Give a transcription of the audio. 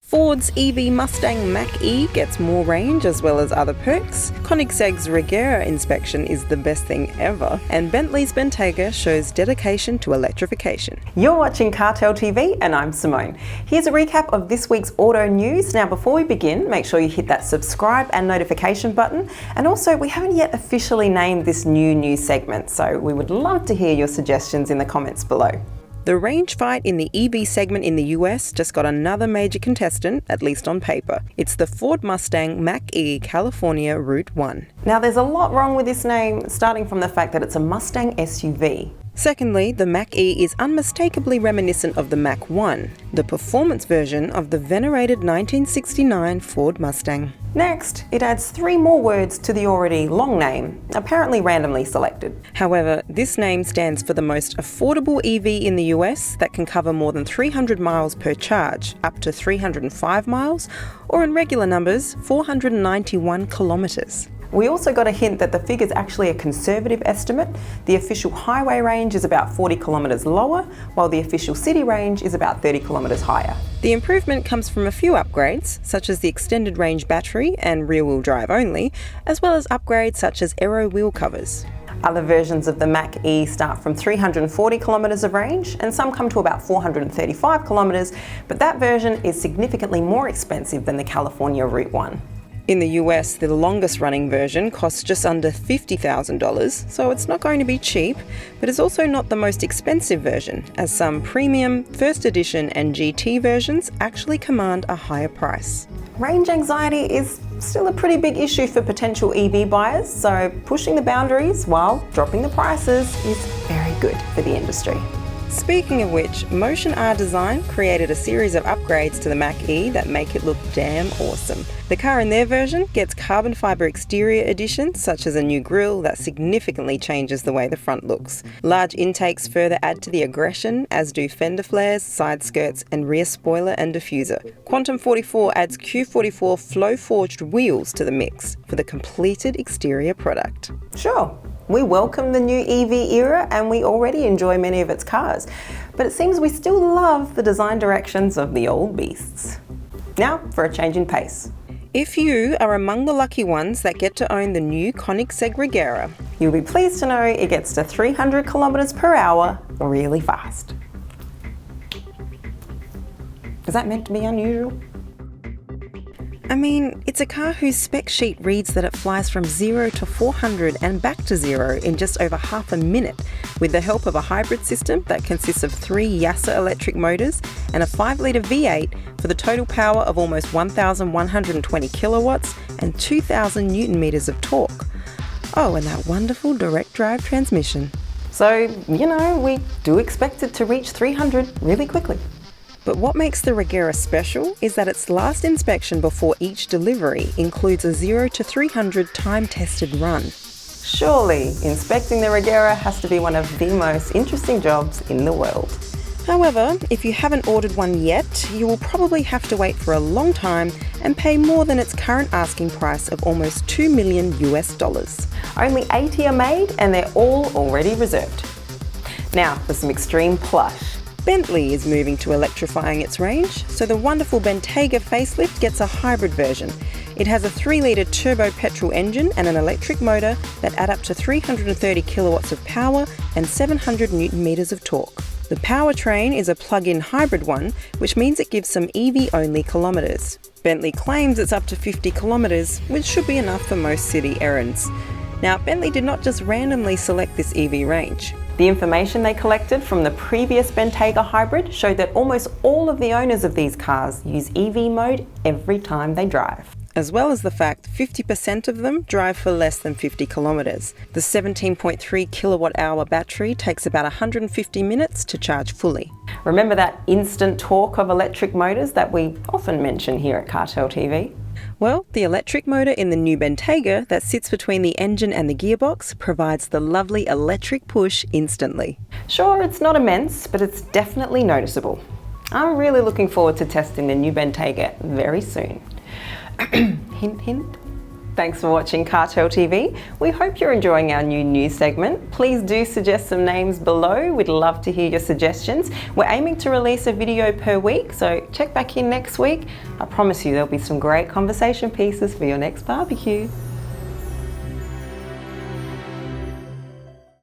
Ford's EV Mustang Mach-E gets more range as well as other perks. Koenigsegg's Regera inspection is the best thing ever. And Bentley's Bentayga shows dedication to electrification. You're watching CarTell.tv and I'm Simone. Here's a recap of this week's auto news. Now before we begin, make sure you hit that subscribe and notification button. And also, we haven't yet officially named this new news segment, so we would love to hear your suggestions in the comments below. The range fight in the EV segment in the US just got another major contestant, at least on paper. It's the Ford Mustang Mach-E California Route 1. Now there's a lot wrong with this name, starting from the fact that it's a Mustang SUV. Secondly, the Mach-E is unmistakably reminiscent of the Mach-1, the performance version of the venerated 1969 Ford Mustang. Next, it adds 3 more words to the already long name, apparently randomly selected. However, this name stands for the most affordable EV in the US that can cover more than 300 miles per charge, up to 305 miles, or in regular numbers, 491 kilometres. We also got a hint that the figure's actually a conservative estimate. The official highway range is about 40 kilometres lower, while the official city range is about 30 kilometres higher. The improvement comes from a few upgrades, such as the extended range battery and rear-wheel drive only, as well as upgrades such as aero wheel covers. Other versions of the Mach-E start from 340 kilometres of range, and some come to about 435 kilometres, but that version is significantly more expensive than the California Route 1. In the US, the longest running version costs just under $50,000, so it's not going to be cheap, but it's also not the most expensive version, as some premium, first edition and GT versions actually command a higher price. Range anxiety is still a pretty big issue for potential EV buyers, so pushing the boundaries while dropping the prices is very good for the industry. Speaking of which, Motion R Design created a series of upgrades to the Mach-E that make it look damn awesome. The car in their version gets carbon fibre exterior additions such as a new grille that significantly changes the way the front looks. Large intakes further add to the aggression, as do fender flares, side skirts and rear spoiler and diffuser. Quantum 44 adds Q44 flow-forged wheels to the mix for the completed exterior product. Sure. We welcome the new EV era and we already enjoy many of its cars, but it seems we still love the design directions of the old beasts. Now for a change in pace. If you are among the lucky ones that get to own the new Koenigsegg Regera, you'll be pleased to know it gets to 300 kilometres per hour really fast. Is that meant to be unusual? I mean, it's a car whose spec sheet reads that it flies from 0 to 400 and back to 0 in just over half a minute, with the help of a hybrid system that consists of 3 YASA electric motors and a 5-litre V8 for the total power of almost 1,120 kilowatts and 2,000 newton meters of torque. Oh, and that wonderful direct drive transmission. So, you know, we do expect it to reach 300 really quickly. But what makes the Regera special is that its last inspection before each delivery includes a 0 to 300 time-tested run. Surely, inspecting the Regera has to be one of the most interesting jobs in the world. However, if you haven't ordered one yet, you will probably have to wait for a long time and pay more than its current asking price of almost $2 million US. Only 80 are made and they're all already reserved. Now for some extreme plush. Bentley is moving to electrifying its range, so the wonderful Bentayga facelift gets a hybrid version. It has a 3-litre turbo petrol engine and an electric motor that add up to 330 kilowatts of power and 700 newton meters of torque. The powertrain is a plug-in hybrid one, which means it gives some EV-only kilometres. Bentley claims it's up to 50 kilometres, which should be enough for most city errands. Now, Bentley did not just randomly select this EV range. The information they collected from the previous Bentayga hybrid showed that almost all of the owners of these cars use EV mode every time they drive. As well as the fact 50% of them drive for less than 50 kilometres. The 17.3 kilowatt-hour battery takes about 150 minutes to charge fully. Remember that instant torque of electric motors that we often mention here at CarTell.tv? Well, the electric motor in the new Bentayga that sits between the engine and the gearbox provides the lovely electric push instantly. Sure, it's not immense, but it's definitely noticeable. I'm really looking forward to testing the new Bentayga very soon. Hint, hint. Thanks for watching Cartel TV. We hope you're enjoying our new news segment. Please do suggest some names below. We'd love to hear your suggestions. We're aiming to release a video per week, so check back in next week. I promise you there'll be some great conversation pieces for your next barbecue.